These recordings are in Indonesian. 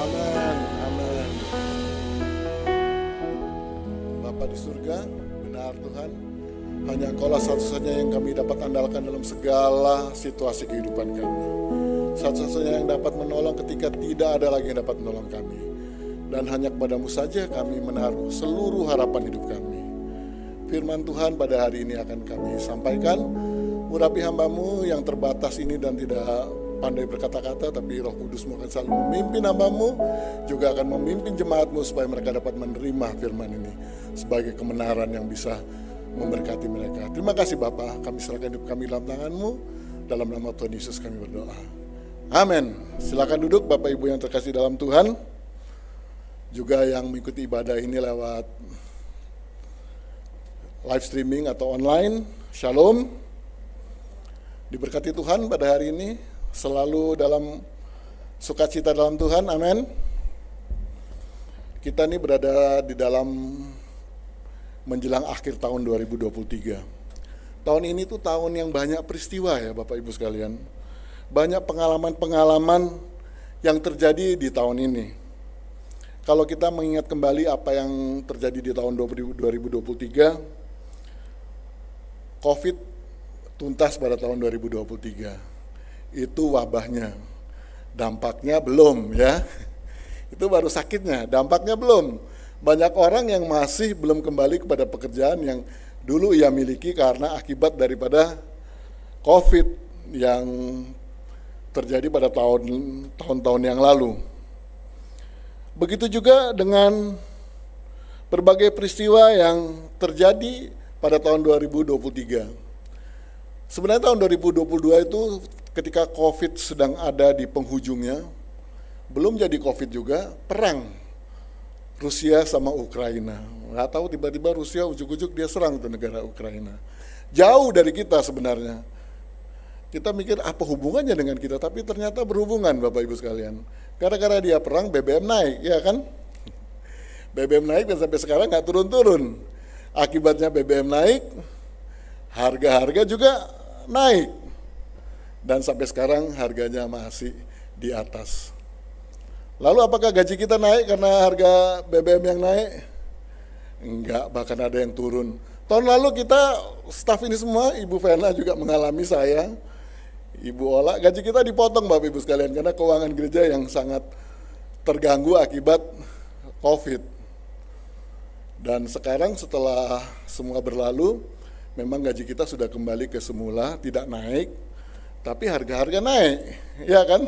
Amin, amin. Bapa di surga, benar Tuhan, hanya Engkaulah satu-satunya yang kami dapat andalkan dalam segala situasi kehidupan kami. Satu-satunya yang dapat menolong ketika tidak ada lagi yang dapat menolong kami. Dan hanya kepadamu saja kami menaruh seluruh harapan hidup kami. Firman Tuhan pada hari ini akan kami sampaikan. Urapi hamba-Mu yang terbatas ini dan tidak pandai berkata-kata, tapi Roh Kudus-Mu akan selalu memimpin hamba-Mu, juga akan memimpin jemaat-Mu supaya mereka dapat menerima firman ini sebagai kebenaran yang bisa memberkati mereka. Terima kasih Bapa, kami serahkan hidup kami dalam tangan-Mu, dalam nama Tuhan Yesus kami berdoa. Amin. Silakan duduk Bapak Ibu yang terkasih dalam Tuhan, juga yang mengikuti ibadah ini lewat live streaming atau online. Shalom. Diberkati Tuhan pada hari ini, selalu dalam sukacita dalam Tuhan, amin. Kita ini berada di dalam menjelang akhir tahun 2023. Tahun ini tuh tahun yang banyak peristiwa ya Bapak Ibu sekalian. Banyak pengalaman-pengalaman yang terjadi di tahun ini. Kalau kita mengingat kembali apa yang terjadi di tahun 2023, COVID tuntas pada tahun 2023. Itu wabahnya. Dampaknya belum ya. Itu baru sakitnya, dampaknya belum. Banyak orang yang masih belum kembali kepada pekerjaan yang dulu ia miliki karena akibat daripada COVID yang terjadi pada tahun-tahun yang lalu. Begitu juga dengan berbagai peristiwa yang terjadi pada tahun 2023. Sebenarnya tahun 2022 itu ketika COVID sedang ada di penghujungnya, belum jadi COVID juga, perang Rusia sama Ukraina. Nggak tahu tiba-tiba Rusia ujuk-ujuk dia serang ke negara Ukraina. Jauh dari kita sebenarnya. Kita mikir apa hubungannya dengan kita, tapi ternyata berhubungan Bapak Ibu sekalian. Gara-gara dia perang BBM naik, ya kan? BBM naik dan sampai sekarang nggak turun-turun. Akibatnya BBM naik, harga-harga juga naik. Dan sampai sekarang harganya masih di atas. Lalu apakah gaji kita naik karena harga BBM yang naik? Enggak, bahkan ada yang turun. Tahun lalu kita, staf ini semua, Ibu Vena juga mengalami, saya, Ibu Ola, gaji kita dipotong Bapak Ibu sekalian karena keuangan gereja yang sangat terganggu akibat COVID. Dan sekarang setelah semua berlalu, memang gaji kita sudah kembali ke semula, tidak naik, tapi harga-harga naik, ya kan?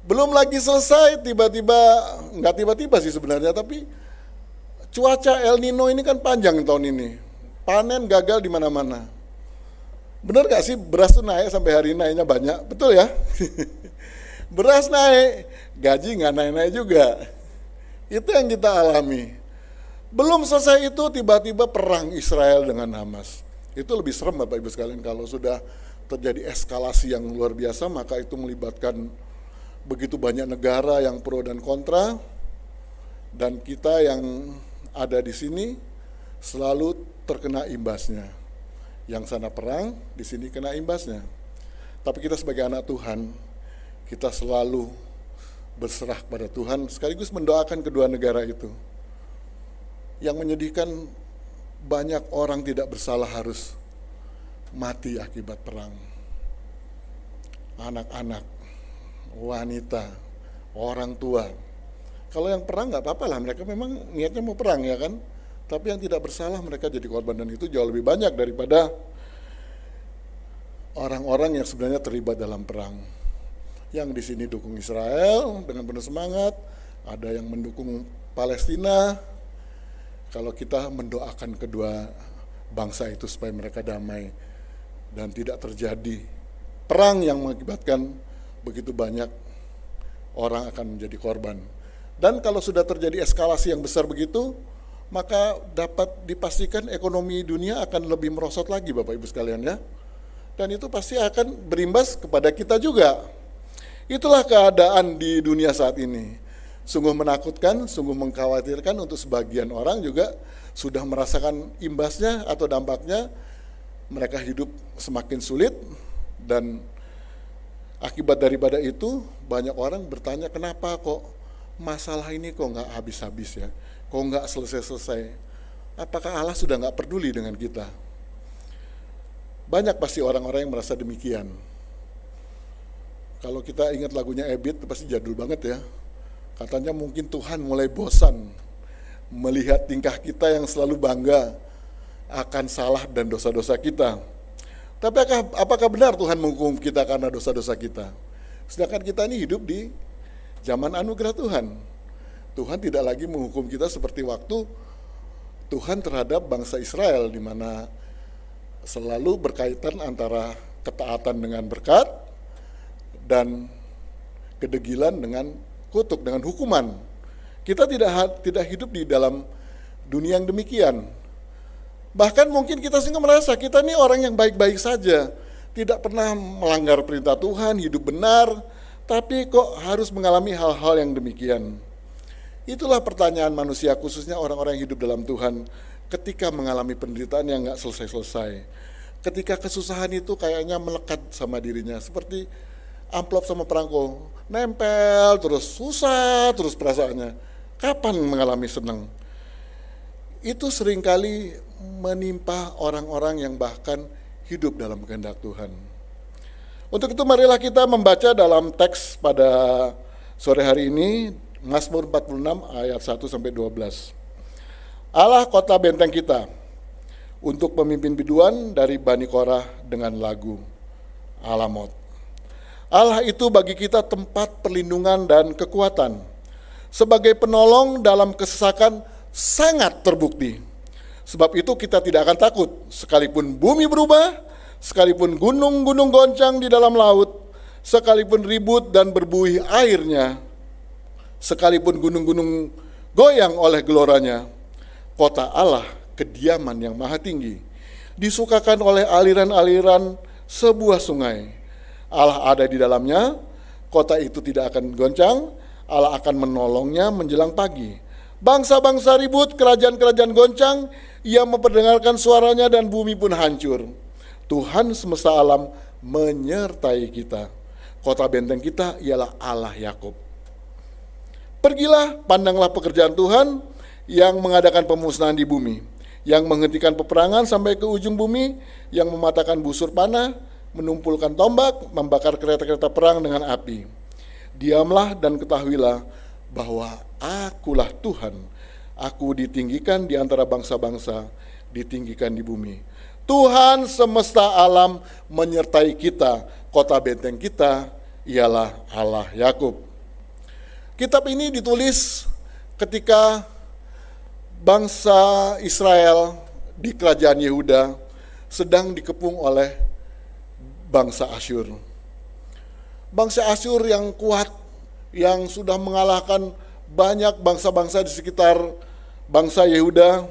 Belum lagi selesai, nggak tiba-tiba sih sebenarnya, tapi cuaca El Nino ini kan panjang tahun ini, panen gagal di mana-mana. Benar nggak sih beras tuh naik sampai hari ini naiknya banyak, betul ya? Beras naik, gaji nggak naik-naik juga. Itu yang kita alami. Belum selesai itu tiba-tiba perang Israel dengan Hamas. Itu lebih serem Bapak Ibu sekalian, kalau sudah terjadi eskalasi yang luar biasa, maka itu melibatkan begitu banyak negara yang pro dan kontra, dan kita yang ada di sini selalu terkena imbasnya. Yang sana perang, di sini kena imbasnya. Tapi kita sebagai anak Tuhan, kita selalu berserah kepada Tuhan, sekaligus mendoakan kedua negara itu. Yang menyedihkan, banyak orang tidak bersalah harus mati akibat perang. Anak-anak, wanita, orang tua. Kalau yang perang nggak apa-apa lah, mereka memang niatnya mau perang ya kan. Tapi yang tidak bersalah mereka jadi korban, dan itu jauh lebih banyak daripada orang-orang yang sebenarnya terlibat dalam perang. Yang di sini dukung Israel dengan penuh semangat, ada yang mendukung Palestina. Kalau kita mendoakan kedua bangsa itu supaya mereka damai dan tidak terjadi perang yang mengakibatkan begitu banyak orang akan menjadi korban. Dan kalau sudah terjadi eskalasi yang besar begitu, maka dapat dipastikan ekonomi dunia akan lebih merosot lagi Bapak Ibu sekalian ya. Dan itu pasti akan berimbas kepada kita juga. Itulah keadaan di dunia saat ini. Sungguh menakutkan, sungguh mengkhawatirkan untuk sebagian orang juga sudah merasakan imbasnya atau dampaknya. Mereka hidup semakin sulit, dan akibat daripada itu banyak orang bertanya, kenapa kok masalah ini kok nggak habis-habis ya, kok nggak selesai-selesai. Apakah Allah sudah nggak peduli dengan kita? Banyak pasti orang-orang yang merasa demikian. Kalau kita ingat lagunya Ebit, pasti jadul banget ya. Katanya mungkin Tuhan mulai bosan melihat tingkah kita yang selalu bangga akan salah dan dosa-dosa kita. Tapi apakah benar Tuhan menghukum kita karena dosa-dosa kita? Sedangkan kita ini hidup di zaman anugerah Tuhan. Tuhan tidak lagi menghukum kita seperti waktu Tuhan terhadap bangsa Israel, di mana selalu berkaitan antara ketaatan dengan berkat dan kedegilan dengan kutuk, dengan hukuman. Kita tidak hidup di dalam dunia yang demikian. Bahkan mungkin kita sehingga merasa kita ini orang yang baik-baik saja, tidak pernah melanggar perintah Tuhan, hidup benar, tapi kok harus mengalami hal-hal yang demikian. Itulah pertanyaan manusia, khususnya orang-orang yang hidup dalam Tuhan, ketika mengalami penderitaan yang gak selesai-selesai. Ketika kesusahan itu kayaknya melekat sama dirinya, seperti amplop sama perangko, nempel terus, susah terus perasaannya. Kapan mengalami senang? Itu seringkali menimpa orang-orang yang bahkan hidup dalam kehendak Tuhan. Untuk itu marilah kita membaca dalam teks pada sore hari ini, Mazmur 46 ayat 1 sampai 12. Allah kota benteng kita, untuk pemimpin biduan dari Bani Korah dengan lagu Alamot. Allah itu bagi kita tempat perlindungan dan kekuatan, sebagai penolong dalam kesesakan sangat terbukti. Sebab itu kita tidak akan takut, sekalipun bumi berubah, sekalipun gunung-gunung goncang di dalam laut, sekalipun ribut dan berbuih airnya, sekalipun gunung-gunung goyang oleh geloranya. Kota Allah, kediaman yang maha tinggi, disukakan oleh aliran-aliran sebuah sungai. Allah ada di dalamnya, kota itu tidak akan goncang, Allah akan menolongnya menjelang pagi. Bangsa-bangsa ribut, kerajaan-kerajaan goncang, ia memperdengarkan suaranya dan bumi pun hancur. Tuhan semesta alam menyertai kita. Kota benteng kita ialah Allah Yakub. Pergilah, pandanglah pekerjaan Tuhan yang mengadakan pemusnahan di bumi, yang menghentikan peperangan sampai ke ujung bumi, yang mematahkan busur panah, menumpulkan tombak, membakar kereta-kereta perang dengan api. Diamlah dan ketahuilah bahwa akulah Tuhan, aku ditinggikan di antara bangsa-bangsa, ditinggikan di bumi. Tuhan semesta alam menyertai kita, kota benteng kita ialah Allah Yakub. Kitab ini ditulis ketika bangsa Israel di kerajaan Yehuda sedang dikepung oleh bangsa Asyur. Bangsa Asyur yang kuat, yang sudah mengalahkan banyak bangsa-bangsa di sekitar bangsa Yehuda.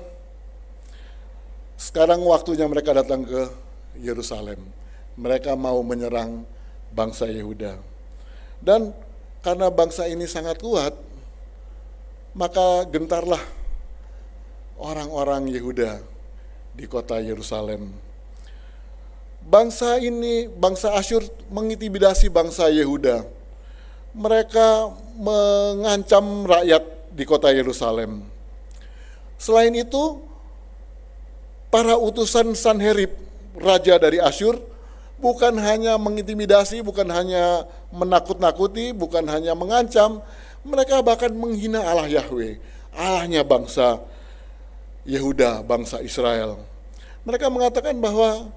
Sekarang waktunya mereka datang ke Yerusalem. Mereka mau menyerang bangsa Yehuda. Dan karena bangsa ini sangat kuat, maka gentarlah orang-orang Yehuda di kota Yerusalem. Bangsa ini, bangsa Asyur mengintimidasi bangsa Yehuda. Mereka mengancam rakyat di kota Yerusalem. Selain itu, para utusan Sanherib, raja dari Asyur, bukan hanya mengintimidasi, bukan hanya menakut-nakuti, bukan hanya mengancam, mereka bahkan menghina Allah Yahweh, Allahnya bangsa Yehuda, bangsa Israel. Mereka mengatakan bahwa,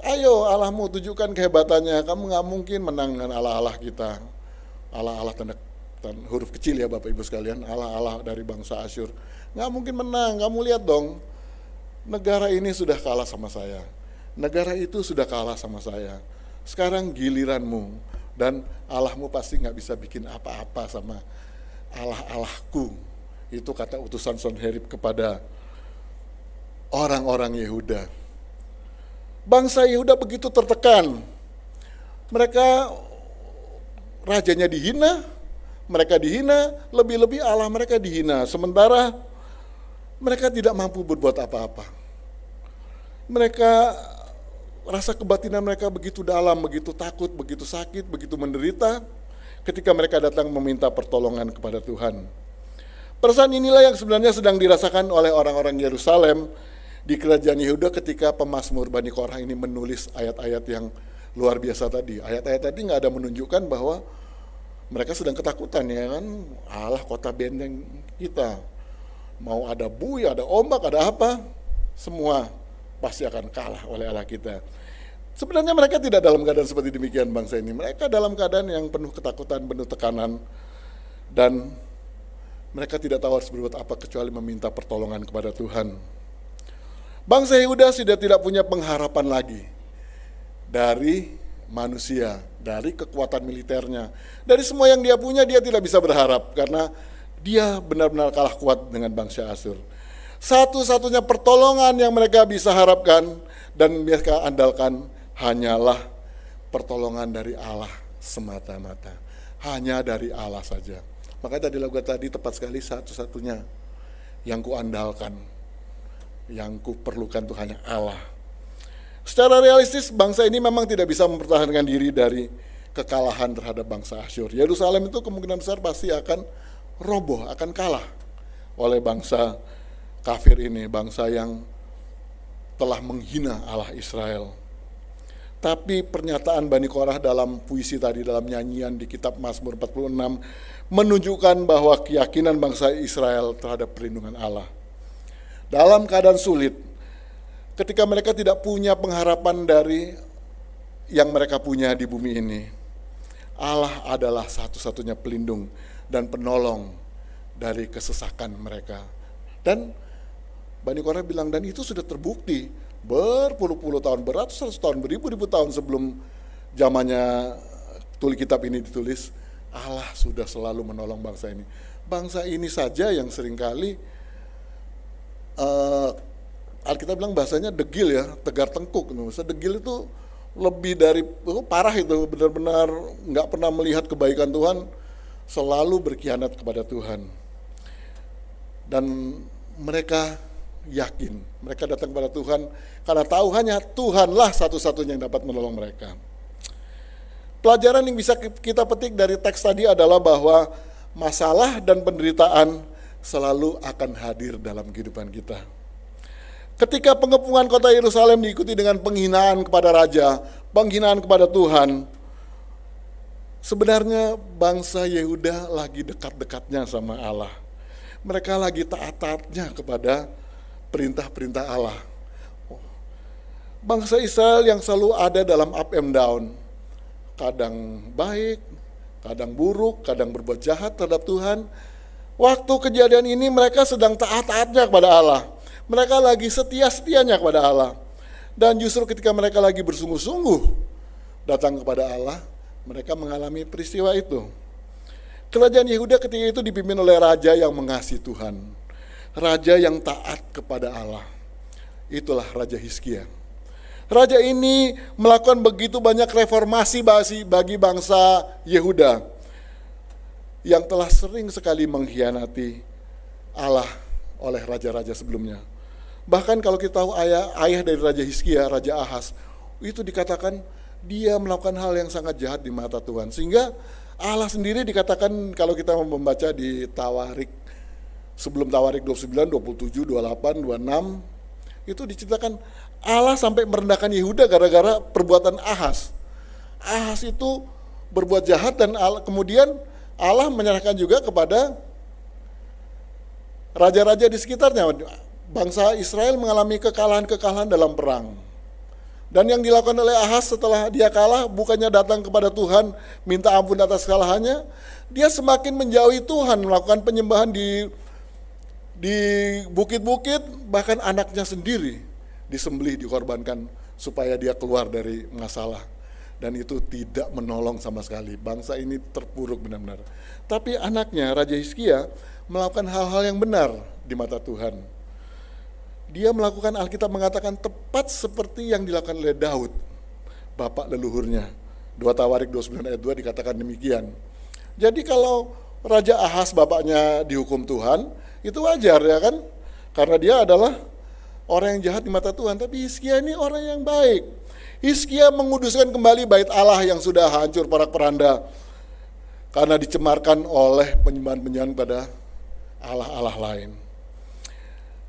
ayo Allahmu tunjukkan kehebatannya, kamu gak mungkin menang dengan Allah-Allah kita. Allah-Allah tanda huruf kecil ya Bapak Ibu sekalian, Allah-Allah dari bangsa Asyur. Gak mungkin menang, kamu lihat dong, negara ini sudah kalah sama saya. Negara itu sudah kalah sama saya. Sekarang giliranmu, dan Allahmu pasti gak bisa bikin apa-apa sama Allah-Allahku. Itu kata utusan Sanherib kepada orang-orang Yehuda. Bangsa Yehuda begitu tertekan. Mereka, rajanya dihina, mereka dihina, lebih-lebih Allah mereka dihina. Sementara mereka tidak mampu berbuat apa-apa. Mereka, rasa kebatinan mereka begitu dalam, begitu takut, begitu sakit, begitu menderita. ketika mereka datang meminta pertolongan kepada Tuhan. Perasaan inilah yang sebenarnya sedang dirasakan oleh orang-orang Yerusalem di kerajaan Yehuda ketika pemazmur Bani Korah ini menulis ayat-ayat yang luar biasa tadi. Ayat-ayat tadi nggak ada menunjukkan bahwa mereka sedang ketakutan, ya kan, Allah kota benteng kita, mau ada bui, ada ombak, ada apa, semua pasti akan kalah oleh Allah kita. Sebenarnya mereka tidak dalam keadaan seperti demikian bangsa ini. Mereka dalam keadaan yang penuh ketakutan, penuh tekanan, dan mereka tidak tahu harus berbuat apa kecuali meminta pertolongan kepada Tuhan. Bangsa Yehuda sudah tidak punya pengharapan lagi dari manusia, dari kekuatan militernya, dari semua yang dia punya. Dia tidak bisa berharap karena dia benar-benar kalah kuat dengan bangsa Asyur. Satu-satunya pertolongan yang mereka bisa harapkan dan mereka andalkan hanyalah pertolongan dari Allah semata-mata, hanya dari Allah saja. Makanya tadi lagu tadi tepat sekali, satu-satunya yang kuandalkan, yang kuperlukan itu hanya Allah. Secara realistis bangsa ini memang tidak bisa mempertahankan diri dari kekalahan terhadap bangsa Asyur. Yerusalem itu kemungkinan besar pasti akan roboh, akan kalah oleh bangsa kafir ini, bangsa yang telah menghina Allah Israel. Tapi pernyataan Bani Korah dalam puisi tadi, dalam nyanyian di kitab Mazmur 46 menunjukkan bahwa keyakinan bangsa Israel terhadap perlindungan Allah. Dalam keadaan sulit, ketika mereka tidak punya pengharapan dari yang mereka punya di bumi ini, Allah adalah satu-satunya pelindung dan penolong dari kesesakan mereka. Dan Bani Korah bilang, dan itu sudah terbukti berpuluh-puluh tahun, beratus-ratus tahun, beribu-ribu tahun sebelum zamannya tulis kitab ini ditulis, Allah sudah selalu menolong bangsa ini. Bangsa ini saja yang seringkali Alkitab bilang bahasanya degil, ya, tegar tengkuk. Maksudnya degil itu lebih dari parah, itu benar-benar nggak pernah melihat kebaikan Tuhan, selalu berkhianat kepada Tuhan. Dan mereka yakin, mereka datang kepada Tuhan karena tahu hanya Tuhanlah satu-satunya yang dapat menolong mereka. Pelajaran yang bisa kita petik dari teks tadi adalah bahwa masalah dan penderitaan selalu akan hadir dalam kehidupan kita. Ketika pengepungan kota Yerusalem diikuti dengan penghinaan kepada raja, penghinaan kepada Tuhan, sebenarnya bangsa Yehuda lagi dekat-dekatnya sama Allah. Mereka lagi taat-taatnya kepada perintah-perintah Allah. Bangsa Israel yang selalu ada dalam up and down, kadang baik, kadang buruk, kadang berbuat jahat terhadap Tuhan. Waktu kejadian ini mereka sedang taat-taatnya kepada Allah. Mereka lagi setia-setianya kepada Allah. Dan justru ketika mereka lagi bersungguh-sungguh datang kepada Allah, mereka mengalami peristiwa itu. Kerajaan Yehuda ketika itu dipimpin oleh raja yang mengasihi Tuhan, raja yang taat kepada Allah. Itulah Raja Hizkia. Raja ini melakukan begitu banyak reformasi bagi bangsa Yehuda yang telah sering sekali mengkhianati Allah oleh raja-raja sebelumnya. Bahkan kalau kita tahu ayah dari Raja Hizkia, Raja Ahaz, itu dikatakan dia melakukan hal yang sangat jahat di mata Tuhan. Sehingga Allah sendiri dikatakan kalau kita membaca di Tawarik, sebelum Tawarik 29, 27, 28, 26, itu diceritakan Allah sampai merendahkan Yehuda gara-gara perbuatan Ahaz. Ahaz itu berbuat jahat dan kemudian Allah menyerahkan juga kepada raja-raja di sekitarnya. Bangsa Israel mengalami kekalahan-kekalahan dalam perang. Dan yang dilakukan oleh Ahaz setelah dia kalah, bukannya datang kepada Tuhan minta ampun atas kesalahannya, dia semakin menjauhi Tuhan, melakukan penyembahan di bukit-bukit, bahkan anaknya sendiri disembelih, dikorbankan supaya dia keluar dari masalah. Dan itu tidak menolong sama sekali. Bangsa ini terpuruk benar-benar. Tapi anaknya, Raja Hizkia, melakukan hal-hal yang benar di mata Tuhan. Dia melakukan, Alkitab mengatakan, tepat seperti yang dilakukan oleh Daud, bapak leluhurnya. 2 Tawarik 29 ayat 2 dikatakan demikian. Jadi kalau Raja Ahaz bapaknya dihukum Tuhan, itu wajar, ya kan? Karena dia adalah orang yang jahat di mata Tuhan. Tapi Hizkia ini orang yang baik. Hizkia menguduskan kembali bait Allah yang sudah hancur porak-poranda karena dicemarkan oleh penyembahan-penyembahan pada Allah-Allah lain.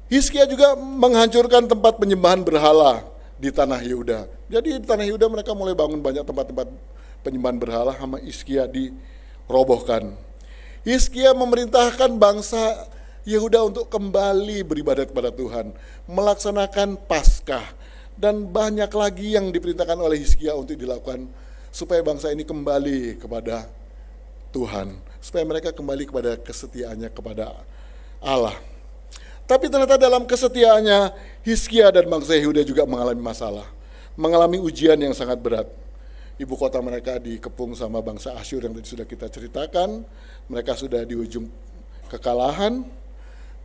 Hizkia juga menghancurkan tempat penyembahan berhala di tanah Yehuda. Jadi di tanah Yehuda mereka mulai bangun banyak tempat-tempat penyembahan berhala, sama Hizkia dirobohkan. Hizkia memerintahkan bangsa Yehuda untuk kembali beribadat kepada Tuhan, melaksanakan Paskah, dan banyak lagi yang diperintahkan oleh Hizkia untuk dilakukan supaya bangsa ini kembali kepada Tuhan, supaya mereka kembali kepada kesetiaannya kepada Allah. Tapi ternyata dalam kesetiaannya, Hizkia dan bangsa Yehuda juga mengalami masalah, mengalami ujian yang sangat berat. Ibu kota mereka dikepung sama bangsa Asyur yang tadi sudah kita ceritakan. Mereka sudah di ujung kekalahan,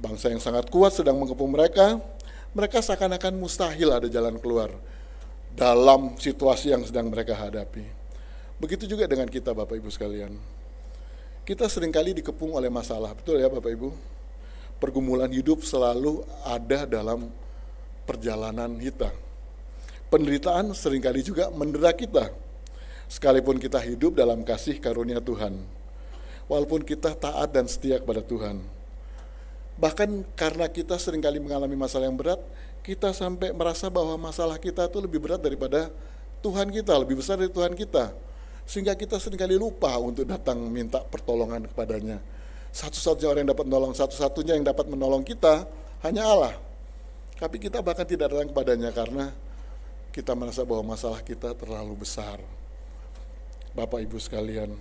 bangsa yang sangat kuat sedang mengepung mereka. Mereka seakan-akan mustahil ada jalan keluar dalam situasi yang sedang mereka hadapi. Begitu juga dengan kita, Bapak Ibu sekalian. Kita seringkali dikepung oleh masalah, betul ya Bapak Ibu? Pergumulan hidup selalu ada dalam perjalanan kita. Penderitaan seringkali juga mendera kita, sekalipun kita hidup dalam kasih karunia Tuhan. Walaupun kita taat dan setia kepada Tuhan. Bahkan karena kita seringkali mengalami masalah yang berat, kita sampai merasa bahwa masalah kita itu lebih berat daripada Tuhan kita, lebih besar dari Tuhan kita. Sehingga kita seringkali lupa untuk datang minta pertolongan kepadanya. Satu-satunya orang yang dapat menolong, satu-satunya yang dapat menolong kita hanya Allah. Tapi kita bahkan tidak datang kepadanya karena kita merasa bahwa masalah kita terlalu besar. Bapak Ibu sekalian,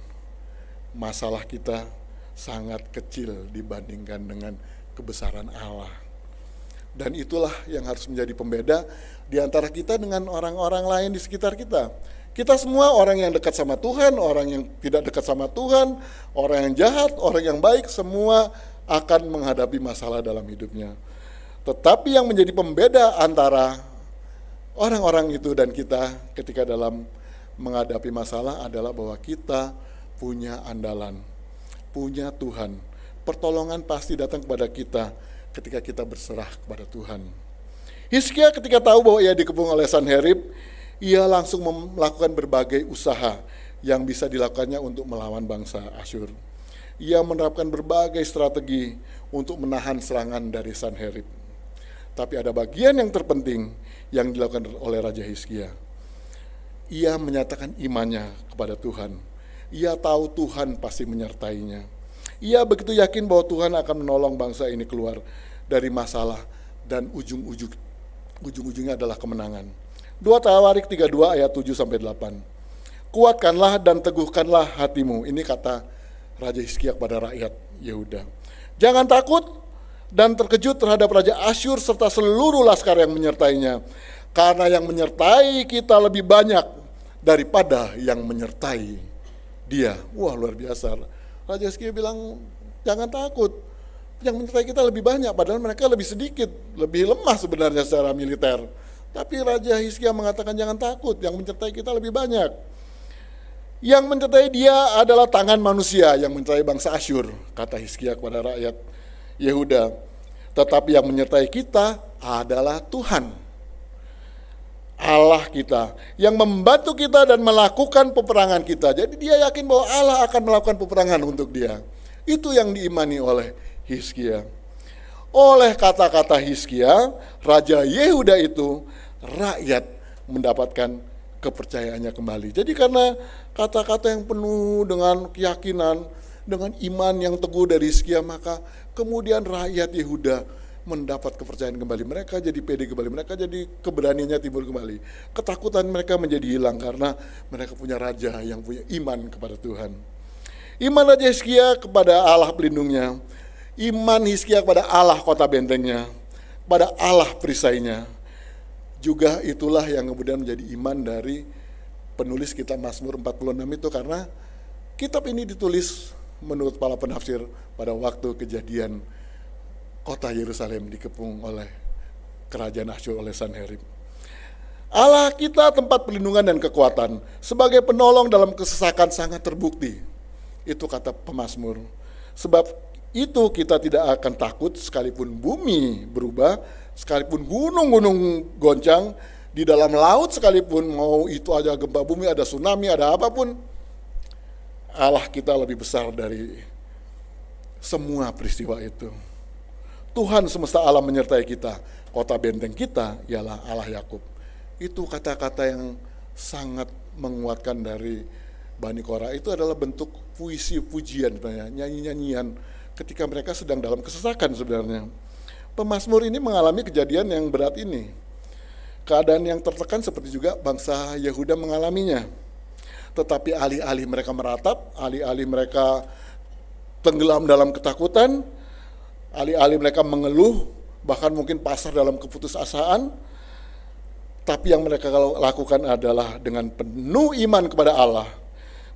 masalah kita sangat kecil dibandingkan dengan kebesaran Allah. Dan itulah yang harus menjadi pembeda di antara kita dengan orang-orang lain di sekitar kita. Kita semua orang yang dekat sama Tuhan, orang yang tidak dekat sama Tuhan, orang yang jahat, orang yang baik, semua akan menghadapi masalah dalam hidupnya. Tetapi yang menjadi pembeda antara orang-orang itu dan kita ketika dalam menghadapi masalah adalah bahwa kita punya andalan, punya Tuhan. Pertolongan pasti datang kepada kita ketika kita berserah kepada Tuhan. Hizkia ketika tahu bahwa ia dikepung oleh Sanherib, ia langsung melakukan berbagai usaha yang bisa dilakukannya untuk melawan bangsa Asyur. Ia menerapkan berbagai strategi untuk menahan serangan dari Sanherib. Tapi ada bagian yang terpenting yang dilakukan oleh Raja Hizkia. Ia menyatakan imannya kepada Tuhan. Ia tahu Tuhan pasti menyertainya. Ia begitu yakin bahwa Tuhan akan menolong bangsa ini keluar dari masalah dan ujung-ujungnya adalah kemenangan. 2 Tawarik 32 ayat 7-8. Kuatkanlah dan teguhkanlah hatimu. Ini kata Raja Hizkia kepada rakyat Yehuda. Jangan takut dan terkejut terhadap Raja Asyur serta seluruh laskar yang menyertainya. Karena yang menyertai kita lebih banyak daripada yang menyertai dia. Wah, luar biasa. Raja Hizkia bilang, jangan takut. Yang menyertai kita lebih banyak, padahal mereka lebih sedikit, lebih lemah sebenarnya secara militer. Tapi Raja Hizkia mengatakan jangan takut, yang menyertai kita lebih banyak. Yang menyertai dia adalah tangan manusia yang menyertai bangsa Asyur, kata Hizkia kepada rakyat Yehuda. Tetapi yang menyertai kita adalah Tuhan, Allah kita, yang membantu kita dan melakukan peperangan kita. Jadi dia yakin bahwa Allah akan melakukan peperangan untuk dia. Itu yang diimani oleh Hizkia. Oleh kata-kata Hizkia, Raja Yehuda itu, rakyat mendapatkan kepercayaannya kembali. Jadi karena kata-kata yang penuh dengan keyakinan, dengan iman yang teguh dari Hizkia, maka kemudian rakyat Yehuda mendapat kepercayaan kembali. Mereka jadi pede kembali, mereka jadi keberaniannya timbul kembali. Ketakutan mereka menjadi hilang karena mereka punya raja yang punya iman kepada Tuhan. Iman Raja Hizkia kepada Allah pelindungnya, iman Hizkia kepada Allah kota bentengnya, kepada Allah perisainya. Juga itulah yang kemudian menjadi iman dari penulis kitab Mazmur 46 itu, karena kitab ini ditulis menurut para penafsir pada waktu kejadian kota Yerusalem dikepung oleh kerajaan Asyur oleh Sanherib. Allah kita tempat perlindungan dan kekuatan, sebagai penolong dalam kesesakan sangat terbukti. Itu kata pemazmur. Sebab itu kita tidak akan takut sekalipun bumi berubah, sekalipun gunung-gunung goncang, di dalam laut sekalipun, mau itu aja gempa bumi, ada tsunami, ada apapun. Allah kita lebih besar dari semua peristiwa itu. Tuhan semesta alam menyertai kita, kota benteng kita ialah Allah Yakub. Itu kata-kata yang sangat menguatkan dari Bani Korah. Itu adalah bentuk puisi pujian sebenarnya, nyanyi-nyanyian ketika mereka sedang dalam kesesakan sebenarnya. Pemazmur ini mengalami kejadian yang berat ini. Keadaan yang tertekan seperti juga bangsa Yehuda mengalaminya. Tetapi alih-alih mereka meratap, alih-alih mereka tenggelam dalam ketakutan, alih-alih mereka mengeluh, bahkan mungkin pasrah dalam keputusasaan, tapi yang mereka lakukan adalah dengan penuh iman kepada Allah.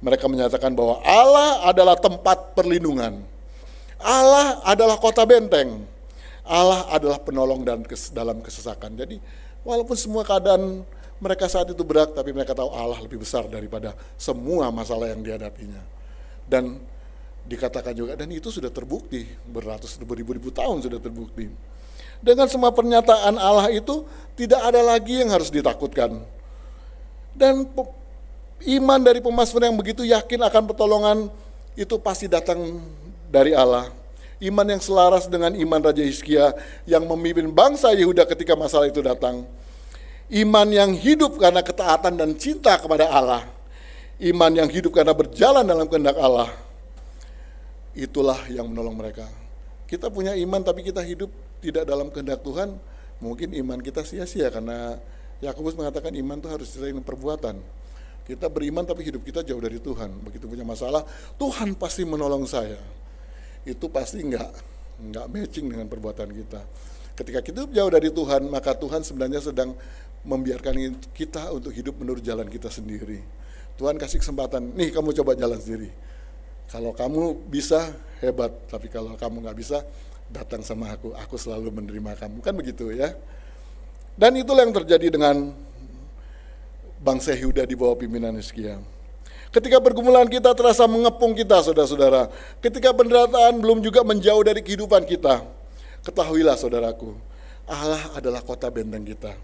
Mereka menyatakan bahwa Allah adalah tempat perlindungan, Allah adalah kota benteng, Allah adalah penolong dalam kesesakan. Jadi walaupun semua keadaan mereka saat itu berat, tapi mereka tahu Allah lebih besar daripada semua masalah yang dihadapinya. Dan dikatakan juga, dan itu sudah terbukti, beribu-ribu tahun sudah terbukti. Dengan semua pernyataan Allah itu, tidak ada lagi yang harus ditakutkan. Dan iman dari pemazmur yang begitu yakin akan pertolongan itu pasti datang dari Allah. Iman yang selaras dengan iman Raja Hizkia yang memimpin bangsa Yehuda ketika masalah itu datang. Iman yang hidup karena ketaatan dan cinta kepada Allah. Iman yang hidup karena berjalan dalam kehendak Allah. Itulah yang menolong mereka. Kita punya iman tapi kita hidup tidak dalam kehendak Tuhan, mungkin iman kita sia-sia, karena Yakobus mengatakan iman itu harus disertai dengan perbuatan. Kita beriman tapi hidup kita jauh dari Tuhan. Begitu punya masalah, Tuhan pasti menolong saya. Itu pasti enggak matching dengan perbuatan kita. Ketika kita jauh dari Tuhan, maka Tuhan sebenarnya sedang membiarkan kita untuk hidup menurut jalan kita sendiri. Tuhan kasih kesempatan, nih kamu coba jalan sendiri. Kalau kamu bisa, hebat. Tapi kalau kamu nggak bisa, datang sama aku selalu menerima kamu. Kan begitu ya. Dan itulah yang terjadi dengan bangsa Yehuda di bawah pimpinan Hizkia. Ketika pergumulan kita terasa mengepung kita, saudara-saudara. Ketika penderitaan belum juga menjauh dari kehidupan kita. Ketahuilah saudaraku, Allah adalah kota benteng kita.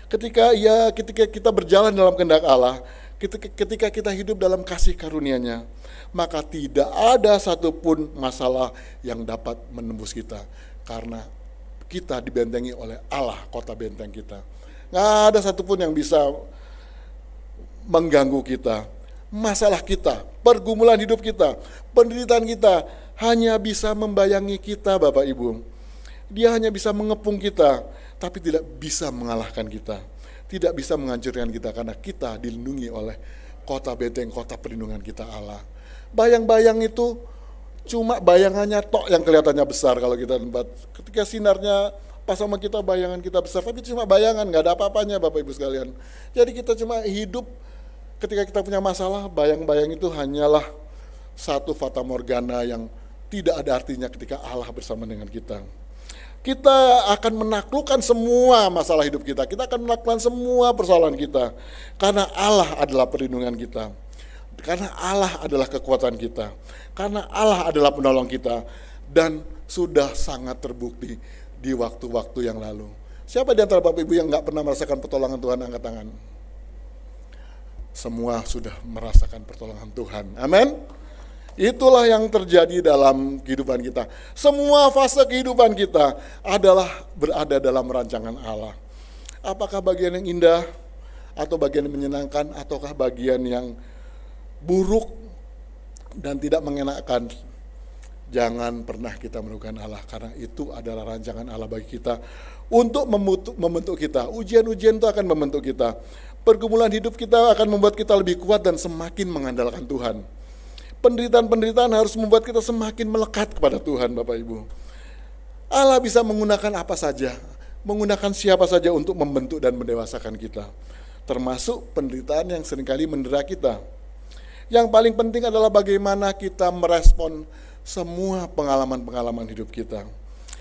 Ketika kita berjalan dalam kehendak Allah, ketika kita hidup dalam kasih karunia-Nya, maka tidak ada satupun masalah yang dapat menembus kita, karena kita dibentengi oleh Allah, kota benteng kita. Nggak ada satupun yang bisa mengganggu kita. Masalah kita, pergumulan hidup kita, penderitaan kita hanya bisa membayangi kita, Bapak Ibu. Dia hanya bisa mengepung kita, tapi tidak bisa mengalahkan kita, tidak bisa menghancurkan kita, karena kita dilindungi oleh kota benteng, kota perlindungan kita Allah. Bayang-bayang itu cuma bayangannya tok yang kelihatannya besar kalau kita tempat. Ketika sinarnya pas sama kita, bayangan kita besar, tapi cuma bayangan, nggak ada apa-apanya Bapak Ibu sekalian. Jadi kita cuma hidup, ketika kita punya masalah, bayang-bayang itu hanyalah satu fata morgana yang tidak ada artinya ketika Allah bersama dengan kita. Kita akan menaklukkan semua masalah hidup kita. Kita akan menaklukkan semua persoalan kita. Karena Allah adalah perlindungan kita. Karena Allah adalah kekuatan kita. Karena Allah adalah penolong kita. Dan sudah sangat terbukti di waktu-waktu yang lalu. Siapa di antara Bapak Ibu yang gak pernah merasakan pertolongan Tuhan? Angkat tangan. Semua sudah merasakan pertolongan Tuhan. Amin. Itulah yang terjadi dalam kehidupan kita. Semua fase kehidupan kita adalah berada dalam rancangan Allah. Apakah bagian yang indah, atau bagian yang menyenangkan, ataukah bagian yang buruk dan tidak mengenakan, jangan pernah kita melupakan Allah, karena itu adalah rancangan Allah bagi kita untuk membentuk kita. Ujian-ujian itu akan membentuk kita. Pergumulan hidup kita akan membuat kita lebih kuat dan semakin mengandalkan Tuhan. Penderitaan-penderitaan harus membuat kita semakin melekat kepada Tuhan, Bapak Ibu. Allah bisa menggunakan apa saja, menggunakan siapa saja untuk membentuk dan mendewasakan kita. Termasuk penderitaan yang seringkali mendera kita. Yang paling penting adalah bagaimana kita merespon semua pengalaman-pengalaman hidup kita.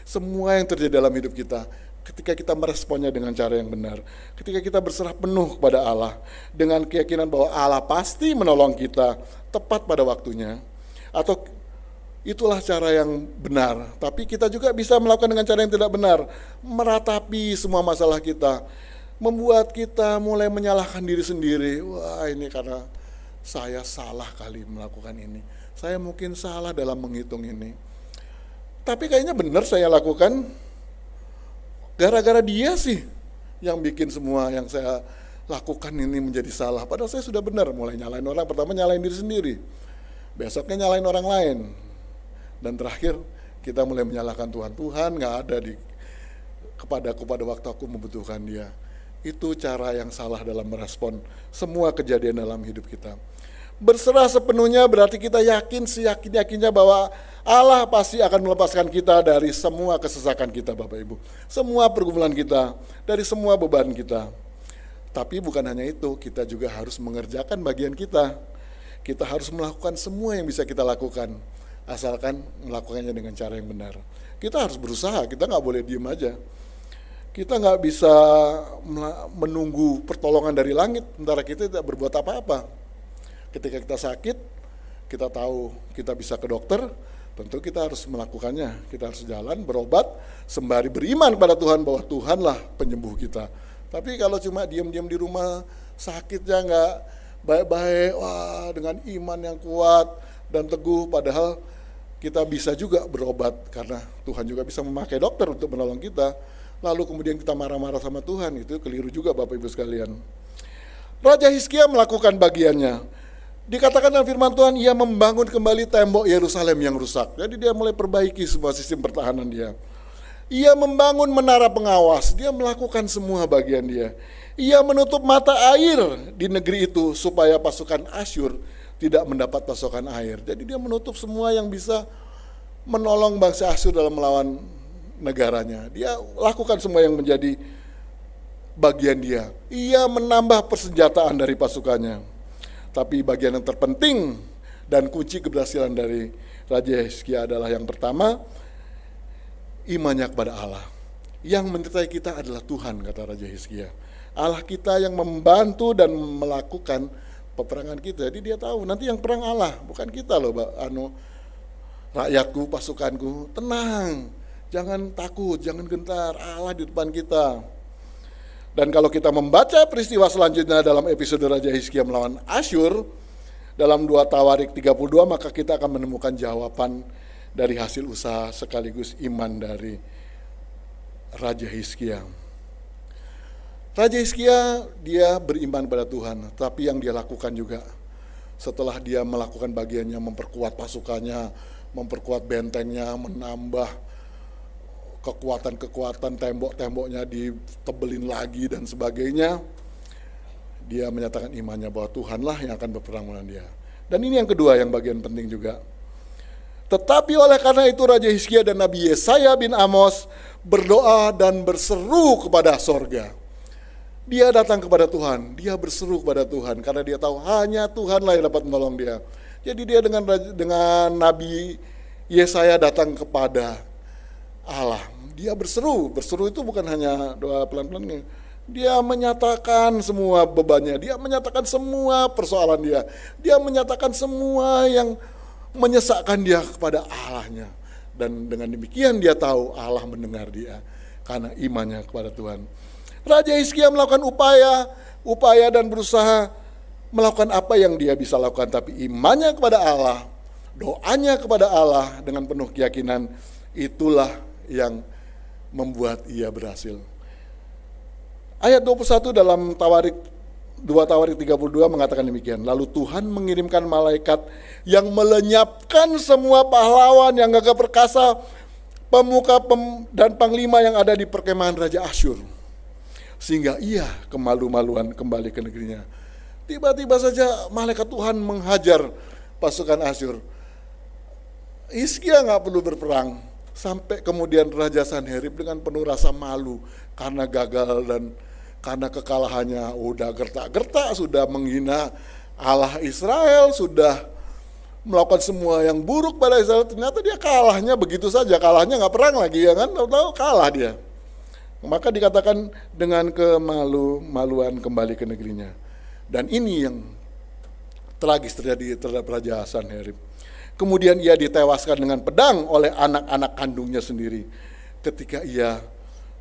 Semua yang terjadi dalam hidup kita, ketika kita meresponnya dengan cara yang benar, ketika kita berserah penuh kepada Allah, dengan keyakinan bahwa Allah pasti menolong kita tepat pada waktunya, atau itulah cara yang benar. Tapi kita juga bisa melakukan dengan cara yang tidak benar, meratapi semua masalah kita, membuat kita mulai menyalahkan diri sendiri. Wah, ini karena saya salah kali melakukan ini. Saya mungkin salah dalam menghitung ini. Tapi kayaknya benar saya lakukan. Gara-gara dia sih yang bikin semua yang saya lakukan ini menjadi salah. Padahal saya sudah benar. Mulai nyalain orang, pertama nyalain diri sendiri. Besoknya nyalain orang lain. Dan terakhir kita mulai menyalahkan Tuhan. Tuhan gak ada kepadaku pada waktu aku membutuhkan dia. Itu cara yang salah dalam merespon semua kejadian dalam hidup kita. Berserah sepenuhnya berarti kita yakin seyakin-yakinnya bahwa Allah pasti akan melepaskan kita dari semua kesesakan kita, Bapak Ibu. Semua pergumulan kita, dari semua beban kita. Tapi bukan hanya itu, kita juga harus mengerjakan bagian kita. Kita harus melakukan semua yang bisa kita lakukan, asalkan melakukannya dengan cara yang benar. Kita harus berusaha, kita nggak boleh diem aja. Kita nggak bisa menunggu pertolongan dari langit, sementara kita tidak berbuat apa-apa. Ketika kita sakit, kita tahu kita bisa ke dokter, tentu kita harus melakukannya. Kita harus jalan, berobat, sembari beriman pada Tuhan bahwa Tuhanlah penyembuh kita. Tapi kalau cuma diam-diam di rumah, sakitnya nggak baik-baik, wah dengan iman yang kuat dan teguh, padahal kita bisa juga berobat karena Tuhan juga bisa memakai dokter untuk menolong kita. Lalu kemudian kita marah-marah sama Tuhan, itu keliru juga Bapak Ibu sekalian. Raja Hizkia melakukan bagiannya. Dikatakan dalam firman Tuhan, ia membangun kembali tembok Yerusalem yang rusak. Jadi dia mulai perbaiki semua sistem pertahanan dia. Ia membangun menara pengawas, dia melakukan semua bagian dia. Ia menutup mata air di negeri itu supaya pasukan Asyur tidak mendapat pasokan air. Jadi dia menutup semua yang bisa menolong bangsa Asyur dalam melawan negaranya. Dia lakukan semua yang menjadi bagian dia. Ia menambah persenjataan dari pasukannya. Tapi bagian yang terpenting dan kunci keberhasilan dari Raja Hizkia adalah yang pertama, imannya kepada Allah. Yang menyertai kita adalah Tuhan, kata Raja Hizkia. Allah kita yang membantu dan melakukan peperangan kita. Jadi dia tahu nanti yang perang Allah, bukan kita loh, rakyatku, pasukanku. Tenang, jangan takut, jangan gentar, Allah di depan kita. Dan kalau kita membaca peristiwa selanjutnya dalam episode Raja Hizkia melawan Asyur, dalam 2 Tawarik 32, maka kita akan menemukan jawaban dari hasil usaha sekaligus iman dari Raja Hizkia. Raja Hizkia dia beriman pada Tuhan, tapi yang dia lakukan juga setelah dia melakukan bagiannya, memperkuat pasukannya, memperkuat bentengnya, menambah kekuatan-kekuatan, tembok-temboknya ditebelin lagi dan sebagainya. Dia menyatakan imannya bahwa Tuhanlah yang akan berperang melawan dia. Dan ini yang kedua yang bagian penting juga. Tetapi oleh karena itu Raja Hizkia dan Nabi Yesaya bin Amos berdoa dan berseru kepada sorga. Dia datang kepada Tuhan, dia berseru kepada Tuhan karena dia tahu hanya Tuhanlah yang dapat menolong dia. Jadi dia dengan Nabi Yesaya datang kepada Allah. Dia berseru itu bukan hanya doa pelan-pelan. Dia menyatakan semua bebannya, dia menyatakan semua persoalan dia. Dia menyatakan semua yang menyesakkan dia kepada Allahnya. Dan dengan demikian dia tahu Allah mendengar dia karena imannya kepada Tuhan. Raja Hizkia melakukan upaya dan berusaha melakukan apa yang dia bisa lakukan, tapi imannya kepada Allah, doanya kepada Allah dengan penuh keyakinan, itulah yang membuat ia berhasil. Ayat 21 dalam 2 Tawarik 32 mengatakan demikian. Lalu Tuhan mengirimkan malaikat yang melenyapkan semua pahlawan yang gagah perkasa, pemuka dan panglima yang ada di perkemahan Raja Asyur. Sehingga ia kemalu-maluan kembali ke negerinya. Tiba-tiba saja malaikat Tuhan menghajar pasukan Asyur. Hizkia gak perlu berperang. Sampai kemudian Raja Sanherib dengan penuh rasa malu karena gagal dan karena kekalahannya, udah gertak-gertak, sudah menghina Allah Israel, sudah melakukan semua yang buruk pada Israel, ternyata dia kalahnya begitu saja, kalahnya gak perang lagi ya kan, tahu-tahu kalah dia. Maka dikatakan dengan kemalu-maluan kembali ke negerinya. Dan ini yang tragis terjadi terhadap Raja Sanherib. Kemudian ia ditewaskan dengan pedang oleh anak-anak kandungnya sendiri ketika ia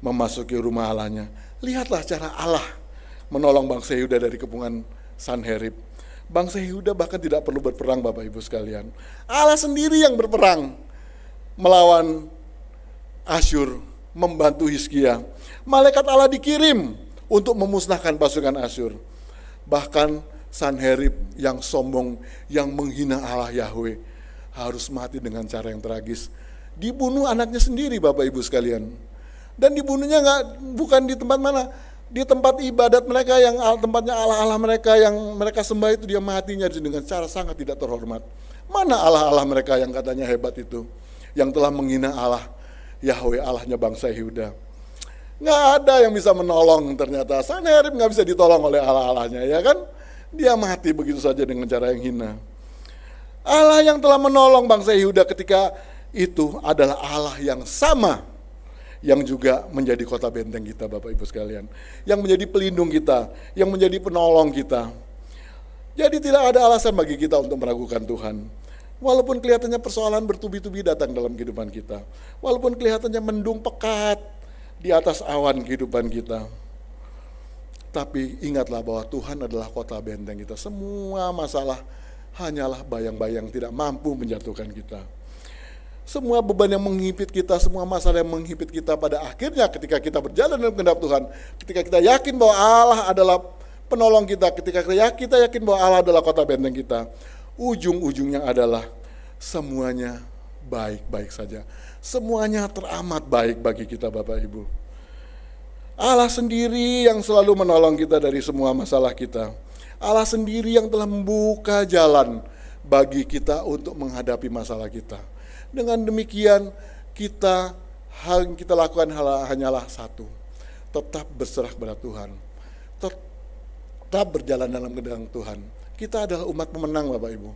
memasuki rumah Allahnya. Lihatlah cara Allah menolong bangsa Yehuda dari kepungan Sanherib. Bangsa Yehuda bahkan tidak perlu berperang, Bapak Ibu sekalian. Allah sendiri yang berperang melawan Asyur, membantu Hizkia. Malaikat Allah dikirim untuk memusnahkan pasukan Asyur. Bahkan Sanherib yang sombong, yang menghina Allah Yahweh, harus mati dengan cara yang tragis. Dibunuh anaknya sendiri, Bapak Ibu sekalian. Dan dibunuhnya bukan di tempat mana, di tempat ibadat mereka, yang tempatnya Allah-Allah mereka yang mereka sembah itu, dia matinya dengan cara sangat tidak terhormat. Mana Allah-Allah mereka yang katanya hebat itu, yang telah menghina Allah Yahweh, Allahnya bangsa Yehuda. Nggak ada yang bisa menolong ternyata. Sanherib nggak bisa ditolong oleh Allah-Allahnya, ya kan? Dia mati begitu saja dengan cara yang hina. Allah yang telah menolong bangsa Yehuda ketika itu adalah Allah yang sama, yang juga menjadi kota benteng kita, Bapak Ibu sekalian, yang menjadi pelindung kita, yang menjadi penolong kita. Jadi tidak ada alasan bagi kita untuk meragukan Tuhan. Walaupun kelihatannya persoalan bertubi-tubi datang dalam kehidupan kita, walaupun kelihatannya mendung pekat di atas awan kehidupan kita, tapi ingatlah bahwa Tuhan adalah kota benteng kita. Semua masalah hanyalah bayang-bayang tidak mampu menjatuhkan kita. Semua beban yang menghimpit kita, semua masalah yang menghimpit kita, pada akhirnya ketika kita berjalan dalam kehendak Tuhan, ketika kita yakin bahwa Allah adalah penolong kita, ketika kita yakin bahwa Allah adalah kota benteng kita, ujung-ujungnya adalah semuanya baik-baik saja. Semuanya teramat baik bagi kita, Bapak Ibu. Allah sendiri yang selalu menolong kita dari semua masalah kita. Allah sendiri yang telah membuka jalan bagi kita untuk menghadapi masalah kita. Dengan demikian hal yang kita lakukan hanyalah satu, tetap berserah kepada Tuhan, tetap berjalan dalam kehendak Tuhan. Kita adalah umat pemenang, Bapak Ibu.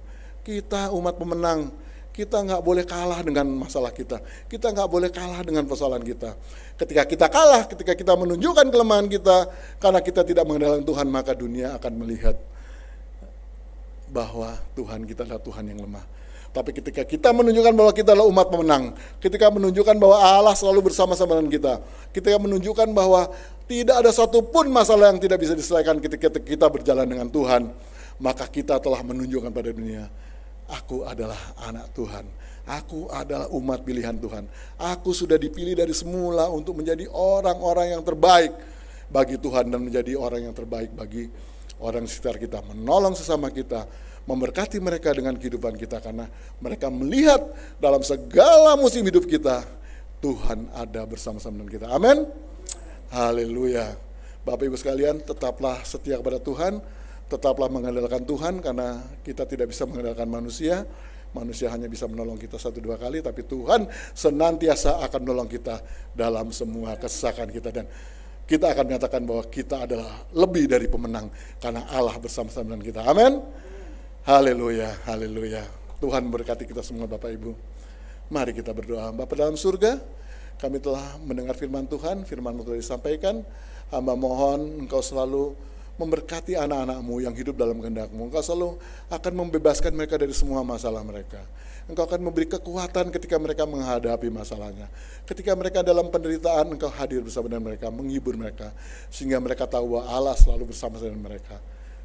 Kita umat pemenang. Kita nggak boleh kalah dengan masalah kita. Kita nggak boleh kalah dengan persoalan kita. Ketika kita kalah, ketika kita menunjukkan kelemahan kita, karena kita tidak mengenal Tuhan, maka dunia akan melihat bahwa Tuhan kita adalah Tuhan yang lemah. Tapi ketika kita menunjukkan bahwa kita adalah umat pemenang, ketika menunjukkan bahwa Allah selalu bersama-sama dengan kita, ketika menunjukkan bahwa tidak ada satupun masalah yang tidak bisa diselesaikan ketika kita berjalan dengan Tuhan, maka kita telah menunjukkan pada dunia, aku adalah anak Tuhan, aku adalah umat pilihan Tuhan, aku sudah dipilih dari semula untuk menjadi orang-orang yang terbaik bagi Tuhan dan menjadi orang yang terbaik bagi orang sekitar kita, menolong sesama kita, memberkati mereka dengan kehidupan kita, karena mereka melihat dalam segala musim hidup kita, Tuhan ada bersama-sama dengan kita. Amin. Haleluya. Bapak Ibu sekalian, tetaplah setia kepada Tuhan, tetaplah mengandalkan Tuhan, karena kita tidak bisa mengandalkan manusia. Manusia hanya bisa menolong kita 1-2 kali, tapi Tuhan senantiasa akan menolong kita dalam semua kesesakan kita, dan kita akan menyatakan bahwa kita adalah lebih dari pemenang karena Allah bersama-sama dengan kita. Amin. Haleluya, haleluya. Tuhan memberkati kita semua, Bapak Ibu. Mari kita berdoa. Bapa dalam surga, kami telah mendengar firman Tuhan, firman-Mu telah disampaikan. Hamba mohon Engkau selalu memberkati anak-anak-Mu yang hidup dalam kehendak-Mu. Engkau selalu akan membebaskan mereka dari semua masalah mereka. Engkau akan memberi kekuatan ketika mereka menghadapi masalahnya. Ketika mereka dalam penderitaan, Engkau hadir bersama dengan mereka, menghibur mereka, sehingga mereka tahu bahwa Allah selalu bersama dengan mereka.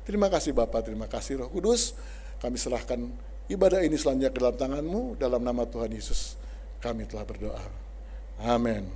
Terima kasih Bapa, terima kasih Roh Kudus. Kami serahkan ibadah ini selanjutnya ke dalam tangan-Mu. Dalam nama Tuhan Yesus kami telah berdoa. Amin.